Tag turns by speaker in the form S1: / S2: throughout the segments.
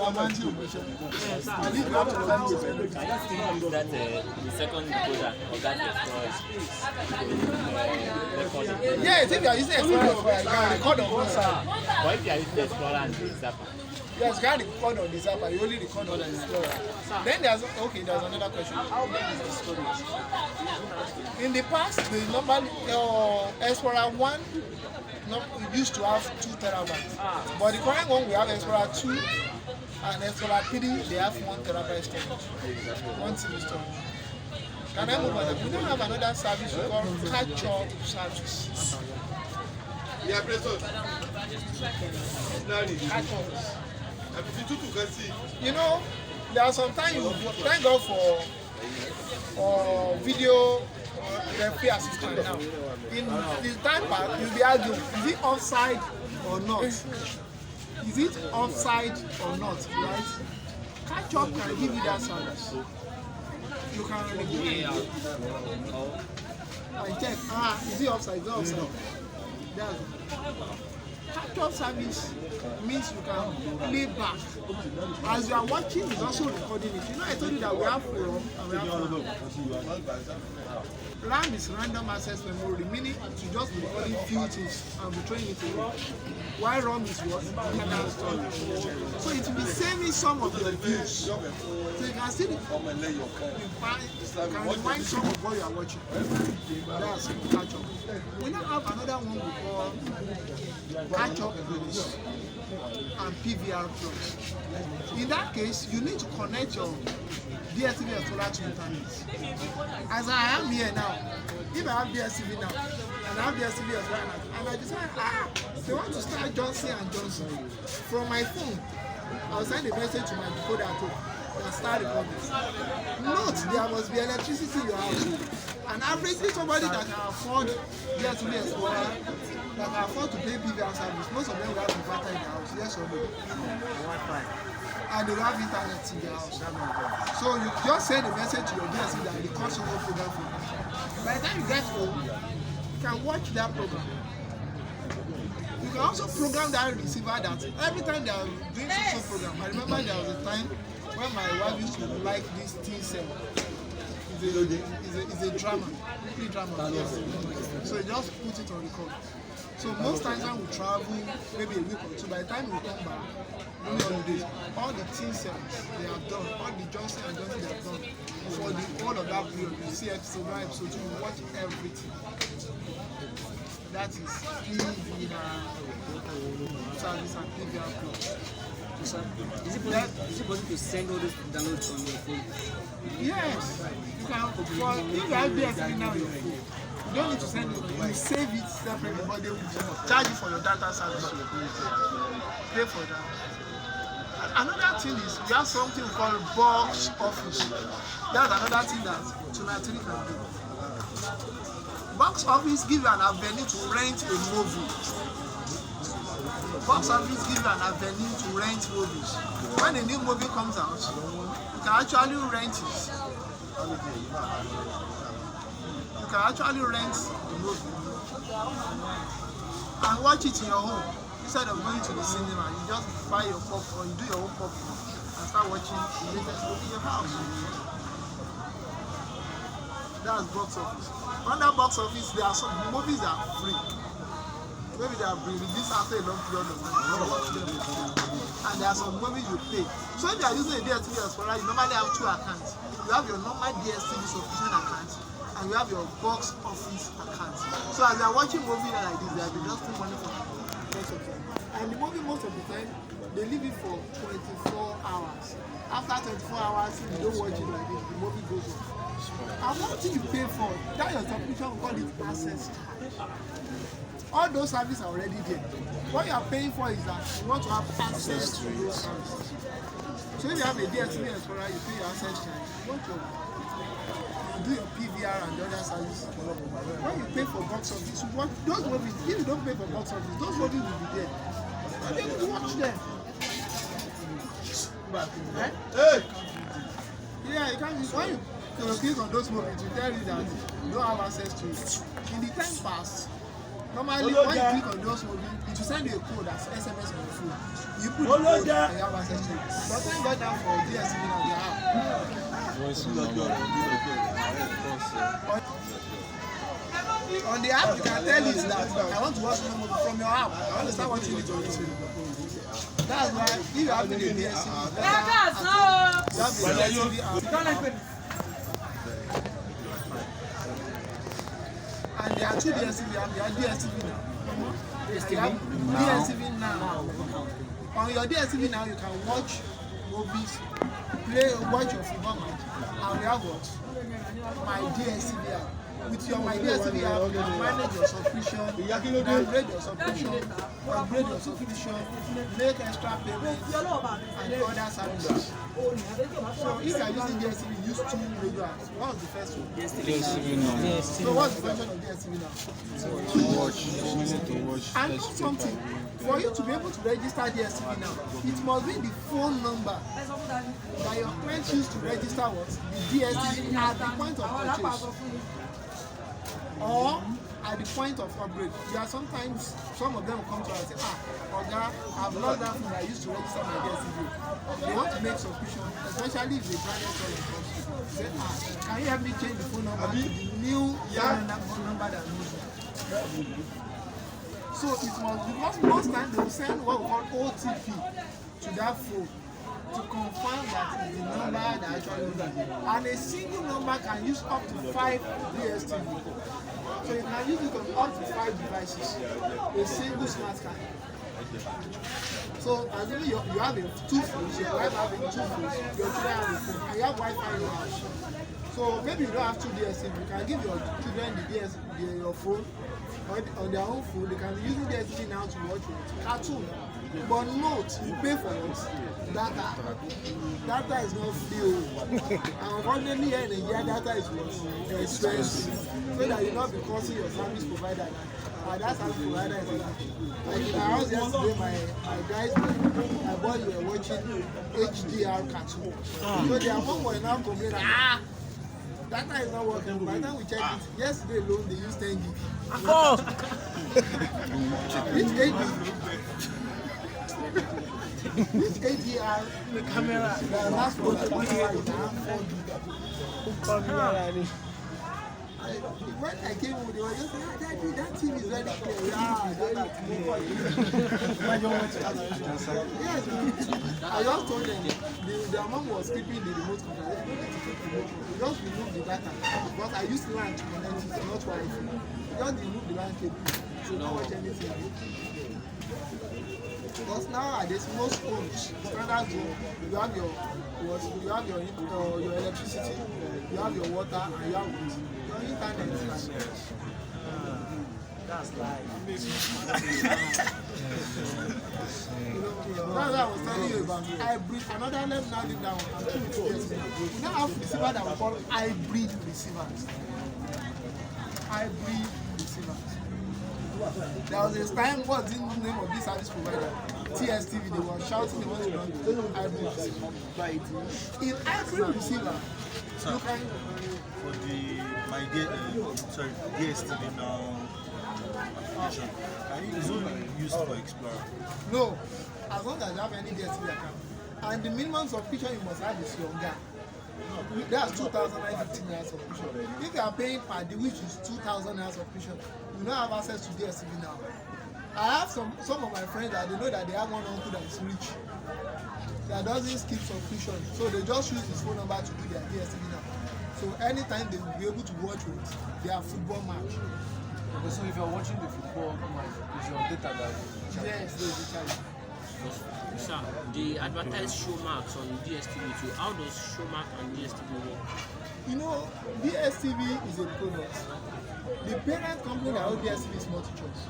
S1: Amanti omission. I think you have to find the
S2: I just think that the second decoder of that recording.
S1: Yes, if you are using Explorer, you can record on WhatsApp.
S2: But if you are using Explorer and the Zapper?
S1: Yes, you can record on the Zapper, you only record on the Explorer. Then there's another question. How big is the storage? In the past, the normal Explorer 1 used to have 2 terabytes. But the current one, we have Explorer 2 and Explorer 3, they have 1 terabyte storage. 1 TB storage. Can I move on? We don't have another service we call catch-up service.
S3: Yeah, preso.
S1: Catch-up. You know, there are sometimes you thank God for video referee assistant now. In the time part, you'll be arguing, is it offside or not? Is it offside or not, right? Catch-up can give you that service. You can review and check, is it offside, is it offside? That's it. Catch-up service means you can play back. As you are watching, it's also recording it. You know, I told you that we have RAM and we have RAM. RAM is random access memory, meaning to just be recording few things and be throwing it away. While ROM is what? Internal storage. So it will be saving some of your views. So you can still rewind some of what you are watching. That's catch-up. We now have another one we call catch-up plus and PVR plus. In that case, you need to connect your DSTV Explorer to internet. As I am here now, if I have DSTV now, and I have DSTV Explorer now, and I decide, they want to start Johnson and Johnson from my phone, I'll send a message to my decoder at home and start recording. Note, there must be electricity in your house. And averagely, somebody that can afford DSTV Explorer, that can afford to pay PVR service, most of them will have inverter in their house, yes or no? And they will have internet in their house. So you just send a message to your DSTV that the cost of the program for you. By the time you get home, you can watch that program. You can also program that receiver that every time they are doing social program. I remember there was a time when my wife used to like this T7. It's a drama, weekly drama. Yes. So you just put it on record. So most times when we travel, maybe a week or two, by the time we come back, only holidays, all the T7s they have done, all the Johnson and Johnson they have done, for the whole of that period, you see episode 1, episode 2, you watch everything. That is PVR service and PVR plus.
S4: Is it possible to send all those downloads on your phone?
S1: Yes. You can, if you have DSTV now on your phone, you don't need to send it, you save it separately, but they will charge you for your data service. Pay for that. And another thing is, we have something called box office. That's another thing that Tonight can do. Box office gives you an avenue to rent a movie. Box office gives you an avenue to rent movies. When a new movie comes out, you can actually rent it. You can actually rent the movie and watch it in your home. Instead of going to the cinema, you just buy your popcorn, you do your own popcorn, and start watching the latest movie in your house. That's box office. Under box office, there are some movies that are free. Maybe they have been released after a long period of time. You watch them. And there are some movies you pay. So if you are using a DSTV Explorer, you normally have 2 accounts. You have your normal DSTV subscription account, and you have your box office account. So as you are watching movies like this, they have been just putting money for box office. And the movie most of the time, they leave it for 24 hours. After 24 hours, if you don't watch it like this, the movie goes off. And one thing you pay for, that your subscription, we call it access charge. All those services are already there. What you are paying for is that you want to have access to those services. So if you have a DSTV Explorer, you pay your access charge. You want to do your PVR and the other services. When you pay for box office, you watch those movies. If you don't pay for box office, those movies will be there. And then you watch them. Hey! Yeah, you can't just when you click on those movies, to tell you that you don't have access to it. In the time past, Normally, when you click on those movies, it will send you a code as SMS on your phone. You put the code and you have access to it. But thank God now for DSTV now, they have. On the app, you can tell it that I want to watch the movie from your app. I want to start watching it on YouTube. That's why if you have the DSTV, you have the DSTV app. And there are two DSTV apps. There are DSTV now. DSTV now. On your DSTV now, you can watch movies, watch your football match, and you have what? My DSTV app. With your My DSTV app, you can manage your subscription, downgrade your subscription, upgrade your subscription, make extra payments, and other services. So if you are using DSTV, use two radio apps. What was the first one?
S4: DSTV
S1: now. So what's the function of DSTV now?
S5: To watch.
S1: And know something. For you to be able to register DSTV now, it must be the phone number that your client used to register what? The DSTV at the point of purchase. Or at the point of upgrade. There are sometimes some of them will come to us and say, Oga, I've lost that phone I used to register my DSTV. They want to make subscription, especially if they branded phone comes. Say, can you help me change the phone number to the new phone number that knows me? So it must, because most times they will send what we call OTP to that phone to confirm that it's the number that actually knows. And a single number can use up to 5 DSTV. So you can use it on up to 5 devices. A single smart card. So assuming you have 2 phones, your wife has 2 phones, your children have a phone, and you have Wi-Fi in your house. So maybe you don't have 2 DSTV, you can give your children your phone, or on their own phone. They can be using DSTV now to watch cartoon. But note, you pay for it. Data. Data is not free. And unfortunately here in Nigeria, data is expensive. So that you not be causing your service provider. And that service provider is like in our house yesterday, my guys, my boys were watching HDR cartoon. So their mom was now complaining, data is not working. By the time we checked it, yesterday alone they used 10 gig. Which 8 gig? This HDR the camera that lasts for like 1 hour is around 4 gig. When I came home, they were just saying, Daddy, that TV is very clear. Yes, I just told them their mom was keeping the remote control. Just remove the data. Because I used LAN to connect it, not Wi-Fi. Just remove the LAN cable. You don't watch anything. Because nowadays most homes, standard zone, you have your electricity, you have your water, and you have your internet. That's life. That's what I was telling you about hybrid. Another level now live down. We now have receivers that we call hybrid receivers. Hybrid receivers. There was a time, what's the name of this service provider? TSTV, they were shouting they want to run hybrid receiver. In hybrid receiver, you can
S5: for the DSTV now application, it's only used for Explorer.
S1: No, as long as you have any DSTV account. And the minimum subscription you must have is younger. That's 2,915 naira subscription. If you are paying per day, which is 2,000 naira subscription, you don't have access to DSTV now. I have some of my friends that they know that they have one uncle that is rich that doesn't skip subscription, so they just use his phone number to do their DSTV now. So anytime they will be able to watch with their football match.
S6: Okay, so if you're watching the football match, is your data that?
S1: Yes, they recharge.
S2: Sir, the advertised Showmax on DSTV too. How does Showmax and DSTV work?
S1: You know, DSTV is a product. The parent company that owns DSTV is MultiChoice.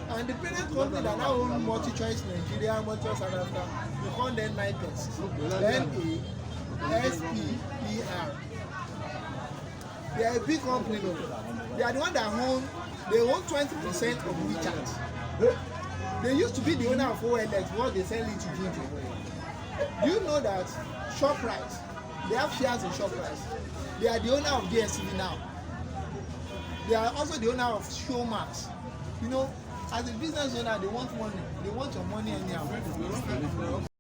S1: And the parent company that now owns MultiChoice Nigeria, MultiChoice South Africa, we call them NIPES. NASPER. They are a big company though. They are the one that own 20% of WeChat. They used to be the owner of OLX, what they sell it to Ginger. Do you know that ShopRite, they have shares in ShopRite. They are the owner of DSTV now. They are also the owner of Showmax. You know, as a business owner, they want money. They want your money anyhow.